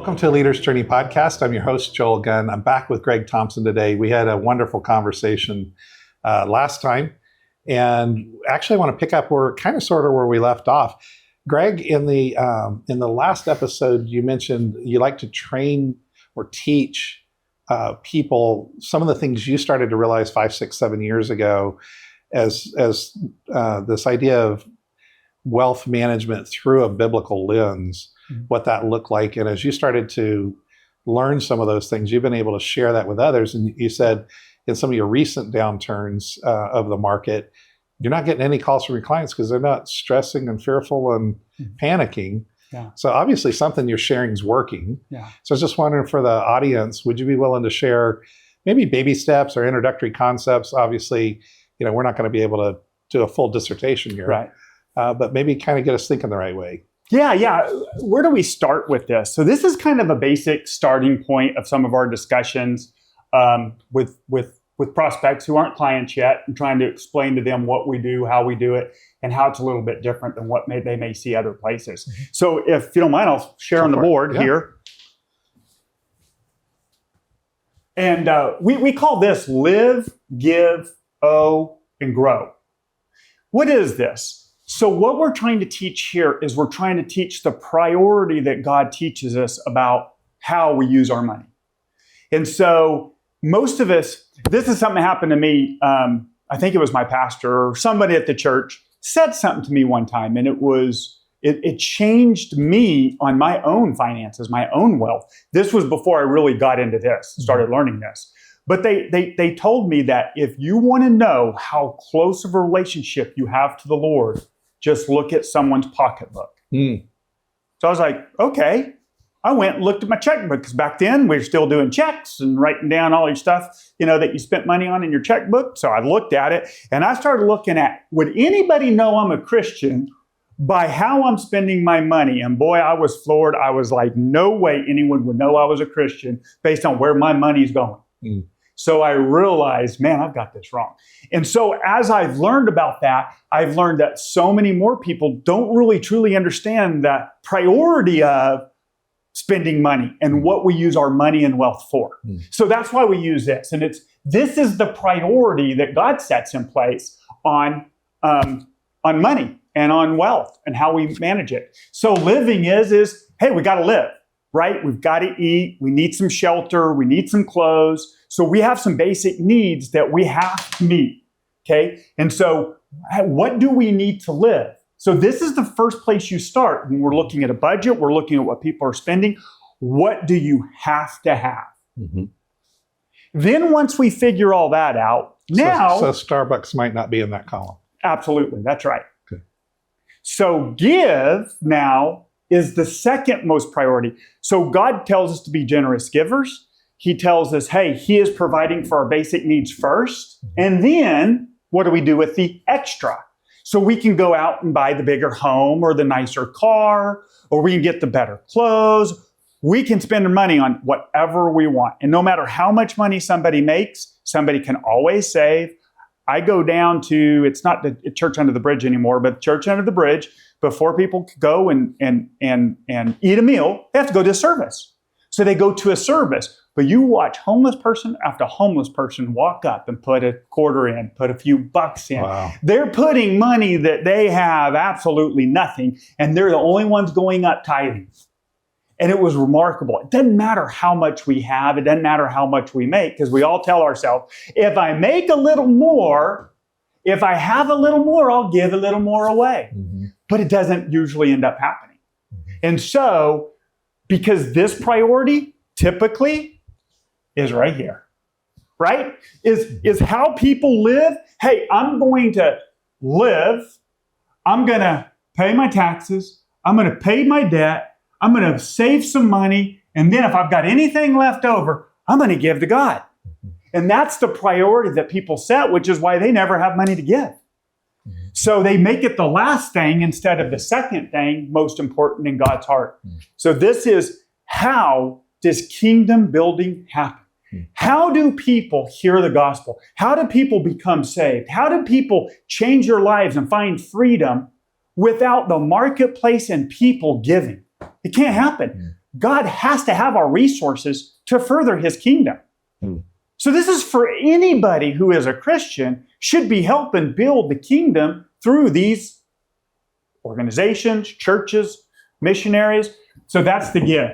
Welcome to Leader's Journey podcast. I'm your host, Joel Gunn. I'm back with Greg Thompson today. We had a wonderful conversation last time, and actually I want to pick up where where we left off. Greg, in the last episode, you mentioned you like to train or teach people some of the things you started to realize 5, 6, 7 years ago as this idea of wealth management through a biblical lens, what that looked like. And as you started to learn some of those things, you've been able to share that with others. And you said in some of your recent downturns of the market, you're not getting any calls from your clients because they're not stressing and fearful and panicking. Yeah. So obviously something you're sharing is working. Yeah. So I was just wondering, for the audience, would you be willing to share maybe baby steps or introductory concepts? Obviously, we're not going to be able to do a full dissertation here, Right. But maybe kind of get us thinking the right way. Yeah. Where do we start with this? So this is kind of a basic starting point of some of our discussions with prospects who aren't clients yet, and trying to explain to them what we do, how we do it, and how it's a little bit different than what they may see other places. Mm-hmm. So if you don't mind, I'll share on the board here. And we call this live, give, owe, and grow. What is this? So what we're trying to teach here is we're trying to teach the priority that God teaches us about how we use our money. And so most of us, this is something that happened to me. I think it was my pastor or somebody at the church said something to me one time, and it changed me on my own finances, my own wealth. This was before I really got into this, started learning this. But they told me that if you want to know how close of a relationship you have to the Lord, just look at someone's pocketbook. So I was like, okay. I went and looked at my checkbook, because back then we were still doing checks and writing down all your stuff, that you spent money on in your checkbook. So I looked at it and I started looking at, would anybody know I'm a Christian by how I'm spending my money? And boy, I was floored. I was like, no way anyone would know I was a Christian based on where my money's going. So I realized, man, I've got this wrong. And so as I've learned about that, I've learned that so many more people don't really truly understand the priority of spending money and what we use our money and wealth for. So that's why we use this. And this is the priority that God sets in place on money and on wealth and how we manage it. So living is hey, we got to live, right? We've got to eat. We need some shelter. We need some clothes. So we have some basic needs that we have to meet, okay? And so what do we need to live? So this is the first place you start. When we're looking at a budget, we're looking at what people are spending. What do you have to have? Then once we figure all that out, now... So Starbucks might not be in that column. Absolutely, that's right. Okay. So give now is the second most priority. So God tells us to be generous givers. He tells us, hey, He is providing for our basic needs first. And then what do we do with the extra? So we can go out and buy the bigger home or the nicer car, or we can get the better clothes. We can spend our money on whatever we want. And no matter how much money somebody makes, somebody can always save. I go down to, it's not the church under the bridge anymore, but church under the bridge, before people go and eat a meal, they have to go to a service. So they go to a service. But you watch homeless person after homeless person walk up and put a quarter in, put a few bucks in. Wow. They're putting money that they have absolutely nothing, and they're the only ones going up tithing. And it was remarkable. It doesn't matter how much we have. It doesn't matter how much we make, because we all tell ourselves, if I make a little more, if I have a little more, I'll give a little more away. But it doesn't usually end up happening. And so, because this priority typically is right here, right? Is how people live. Hey, I'm going to live. I'm going to pay my taxes. I'm going to pay my debt. I'm going to save some money. And then if I've got anything left over, I'm going to give to God. And that's the priority that people set, which is why they never have money to give. So they make it the last thing instead of the second thing most important in God's heart. So this is, how does kingdom building happen? How do people hear the gospel? How do people become saved? How do people change their lives and find freedom without the marketplace and people giving? It can't happen. God has to have our resources to further his kingdom. Hmm. So this is for anybody who is a Christian, should be helping build the kingdom through these organizations, churches, missionaries. So that's the give.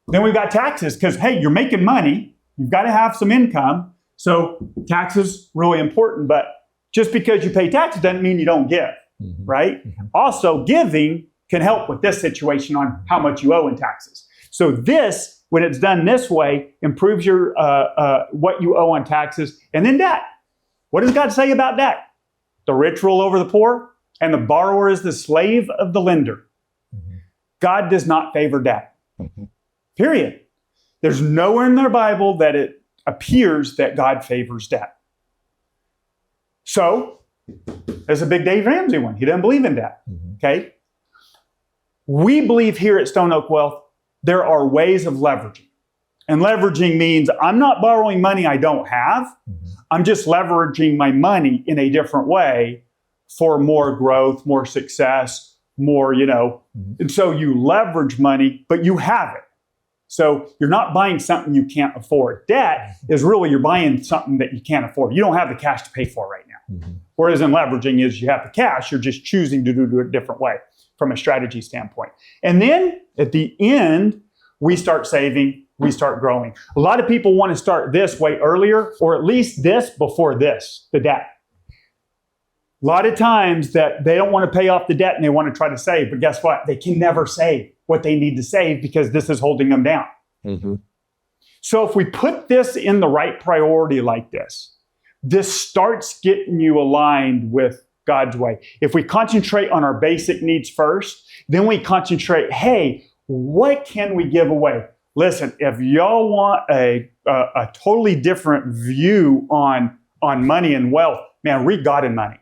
Then we've got taxes, because, hey, you're making money. You've got to have some income. So taxes, really important. But just because you pay taxes doesn't mean you don't give, right? Also, giving can help with this situation on how much you owe in taxes. So this, when it's done this way, improves your what you owe on taxes. And then debt. What does God say about debt? The rich rule over the poor, and the borrower is the slave of the lender. God does not favor debt. Period. There's nowhere in their Bible that it appears that God favors debt. So, there's a big Dave Ramsey one. He doesn't believe in debt. Okay? We believe here at Stone Oak Wealth, there are ways of leveraging. And leveraging means I'm not borrowing money I don't have. I'm just leveraging my money in a different way for more growth, more success, more, And so you leverage money, but you have it. So you're not buying something you can't afford. Debt is really you're buying something that you can't afford. You don't have the cash to pay for right now. Whereas in leveraging is you have the cash, you're just choosing to do it a different way from a strategy standpoint. And then at the end, we start saving, we start growing. A lot of people want to start this way earlier, or at least this before this, the debt. A lot of times that they don't want to pay off the debt and they want to try to save, but guess what? They can never save what they need to save because this is holding them down. So if we put this in the right priority like this starts getting you aligned with God's way. If we concentrate on our basic needs first, then we concentrate, hey, what can we give away? Listen, if y'all want a totally different view on money and wealth, man, read God and Money.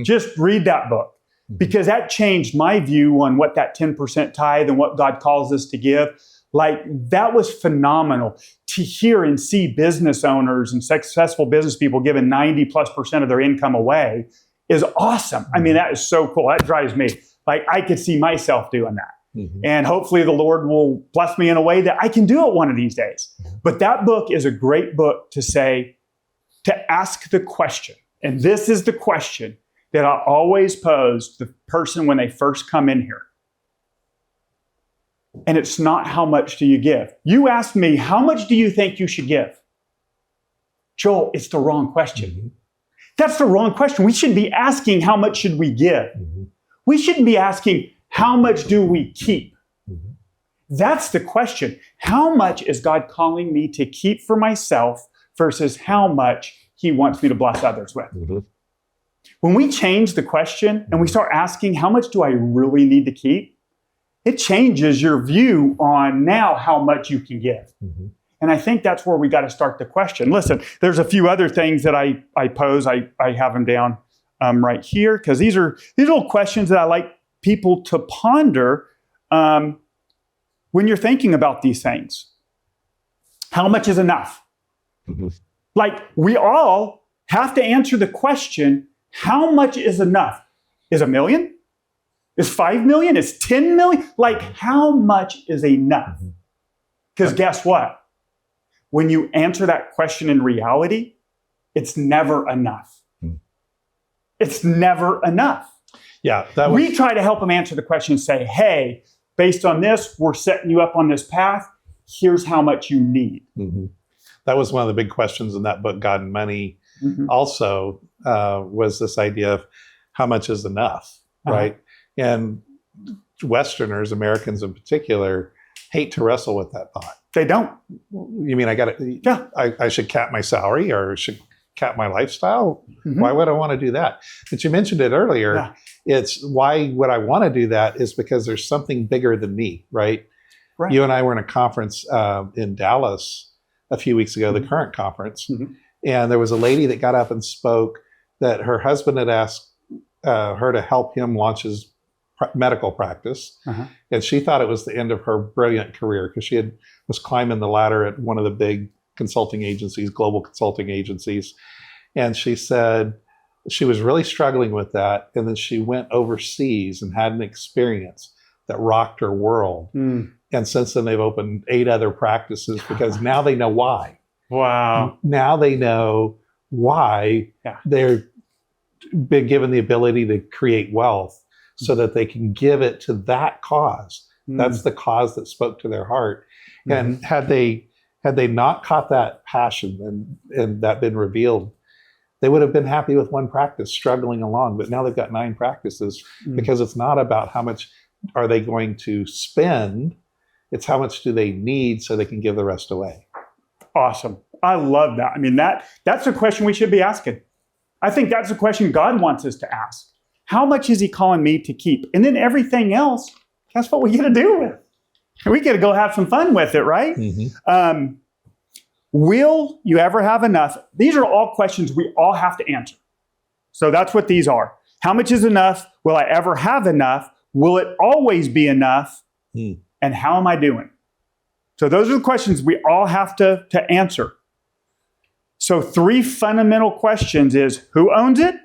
Just read that book, because that changed my view on what that 10% tithe and what God calls us to give. Like, that was phenomenal to hear and see business owners and successful business people giving 90+% of their income away is awesome. I mean, that is so cool. That drives me. Like, I could see myself doing that. And hopefully the Lord will bless me in a way that I can do it one of these days. But that book is a great book to ask the question. And this is the question that I always pose to the person when they first come in here. And it's not how much do you give. You ask me, how much do you think you should give? Joel, it's the wrong question. That's the wrong question. We shouldn't be asking how much should we give. We shouldn't be asking how much do we keep. That's the question. How much is God calling me to keep for myself versus how much he wants me to bless others with? When we change the question and we start asking, how much do I really need to keep? It changes your view on now how much you can give. And I think that's where we got to start the question. Listen, there's a few other things that I pose. I have them down right here, because these are little questions that I like people to ponder when you're thinking about these things. How much is enough? Like, we all have to answer the question, how much is enough? Is $1 million? Is 5 million? Is 10 million? Like, how much is enough? Because guess what? When you answer that question in reality, it's never enough. It's never enough. Yeah. We try to help them answer the question and say, hey, based on this, we're setting you up on this path. Here's how much you need. That was one of the big questions in that book, God and Money. Also, was this idea of how much is enough, right? And Westerners, Americans in particular, hate to wrestle with that thought. They don't. You mean I should cap my salary or should cap my lifestyle? Why would I want to do that? But you mentioned it earlier. It's why would I want to do that is because there's something bigger than me, right? You and I were in a conference in Dallas a few weeks ago, the current conference. And there was a lady that got up and spoke that her husband had asked her to help him launch his medical practice. And she thought it was the end of her brilliant career because she was climbing the ladder at one of the big consulting agencies, global consulting agencies. And she said she was really struggling with that. And then she went overseas and had an experience that rocked her world. And since then, they've opened 8 other practices because now they know why. Wow. Now they know why they're been given the ability to create wealth so that they can give it to that cause. That's the cause that spoke to their heart. And had they not caught that passion and that been revealed, they would have been happy with one practice, struggling along. But now they've got 9 practices because it's not about how much are they going to spend. It's how much do they need so they can give the rest away. Awesome. I love that. I mean, that's a question we should be asking. I think that's a question God wants us to ask. How much is he calling me to keep? And then everything else, that's what we get to do with. We get to go have some fun with it, right? Will you ever have enough? These are all questions we all have to answer. So that's what these are. How much is enough? Will I ever have enough? Will it always be enough? And how am I doing? So those are the questions we all have to answer. So 3 fundamental questions is, who owns it?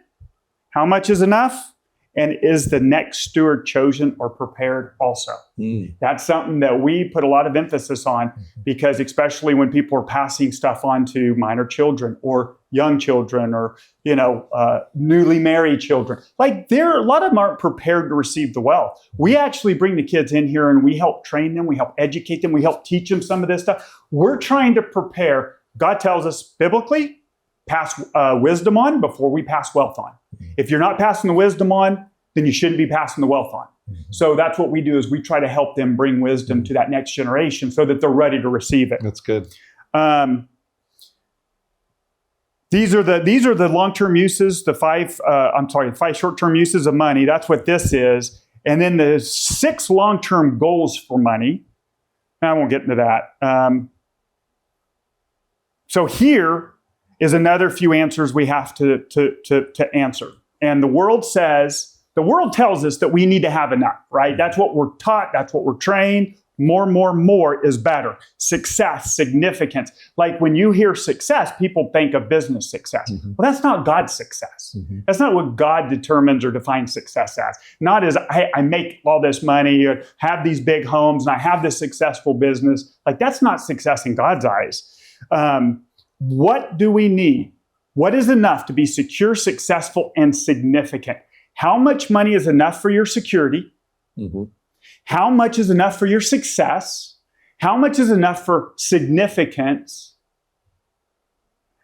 How much is enough? And is the next steward chosen or prepared also? That's something that we put a lot of emphasis on because especially when people are passing stuff on to minor children or young children or, newly married children. Like a lot of them aren't prepared to receive the wealth. We actually bring the kids in here and we help train them. We help educate them. We help teach them some of this stuff. We're trying to prepare. God tells us biblically, pass wisdom on before we pass wealth on. If you're not passing the wisdom on, then you shouldn't be passing the wealth on. So that's what we do is we try to help them bring wisdom to that next generation so that they're ready to receive it. That's good. These are the long-term uses, the 5 short-term uses of money. That's what this is. And then the 6 long-term goals for money. I won't get into that. So here is another few answers we have to answer. And the world tells us that we need to have enough, right? That's what we're taught. That's what we're trained. More is better. Success, significance. Like when you hear success, people think of business success. Well, that's not God's success. That's not what God determines or defines success as. Not as, hey, I make all this money, or have these big homes, and I have this successful business. Like that's not success in God's eyes. What do we need? What is enough to be secure, successful, and significant? How much money is enough for your security? How much is enough for your success? How much is enough for significance?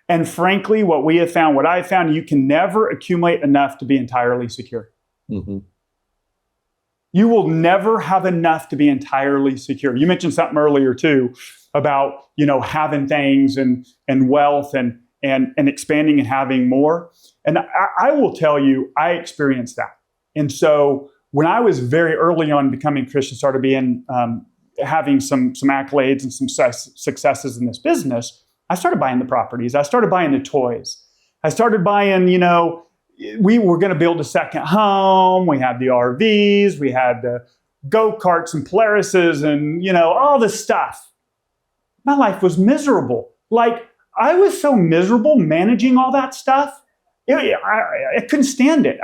And frankly, what I found, you can never accumulate enough to be entirely secure. You will never have enough to be entirely secure. You mentioned something earlier too about, having things and wealth and expanding and having more. And I will tell you, I experienced that. And so when I was very early on becoming a Christian, started being, having some accolades and some successes in this business, I started buying the properties. I started buying the toys. I started buying, we were going to build a second home. We had the RVs. We had the go-karts and Polarises and, all this stuff. My life was miserable. Like, I was so miserable managing all that stuff. I couldn't stand it.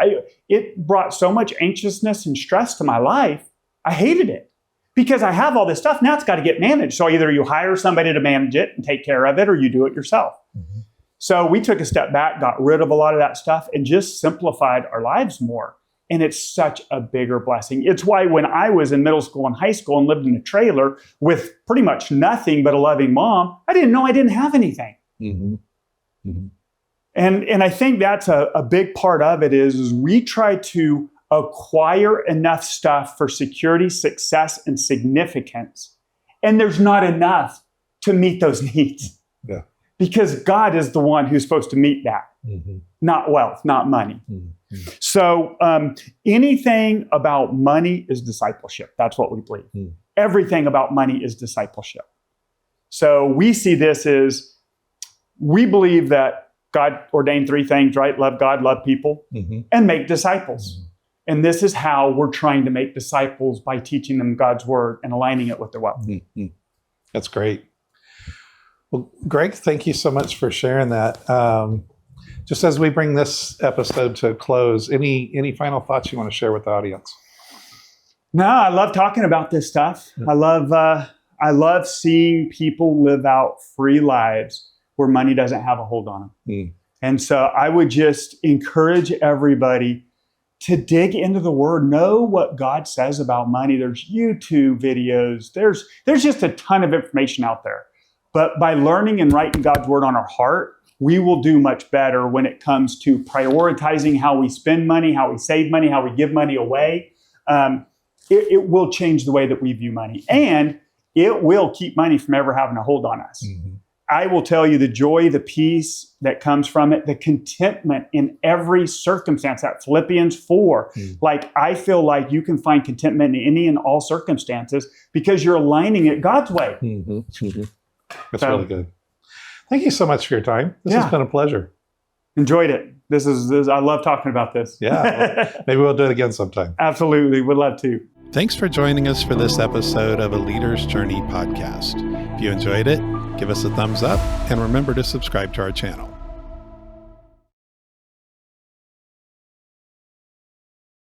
It brought so much anxiousness and stress to my life. I hated it because I have all this stuff. Now it's got to get managed. So either you hire somebody to manage it and take care of it, or you do it yourself. So we took a step back, got rid of a lot of that stuff, and just simplified our lives more. And it's such a bigger blessing. It's why when I was in middle school and high school and lived in a trailer with pretty much nothing but a loving mom, I didn't know I didn't have anything. And I think that's a big part of it is we try to acquire enough stuff for security, success, and significance. And there's not enough to meet those needs. Because God is the one who's supposed to meet that, not wealth, not money. So anything about money is discipleship. That's what we believe. Everything about money is discipleship. So we see this as, we believe that God ordained 3 things, right? Love God, love people, and make disciples. And this is how we're trying to make disciples, by teaching them God's word and aligning it with their wealth. That's great. Well, Greg, thank you so much for sharing that. Just as we bring this episode to a close, any final thoughts you want to share with the audience? No, I love talking about this stuff. I love seeing people live out free lives where money doesn't have a hold on them. And so I would just encourage everybody to dig into the Word, know what God says about money. There's YouTube videos. There's just a ton of information out there. But by learning and writing God's Word on our heart, we will do much better when it comes to prioritizing how we spend money, how we save money, how we give money away. It will change the way that we view money. And it will keep money from ever having a hold on us. I will tell you the joy, the peace that comes from it, the contentment in every circumstance, that Philippians 4. Like, I feel like you can find contentment in any and all circumstances because you're aligning it God's way. That's really good. Thank you so much for your time. This has been a pleasure. Enjoyed it. This is I love talking about this. Yeah. Maybe we'll do it again sometime. Absolutely. Would love to. Thanks for joining us for this episode of A Leader's Journey podcast. If you enjoyed it, give us a thumbs up and remember to subscribe to our channel.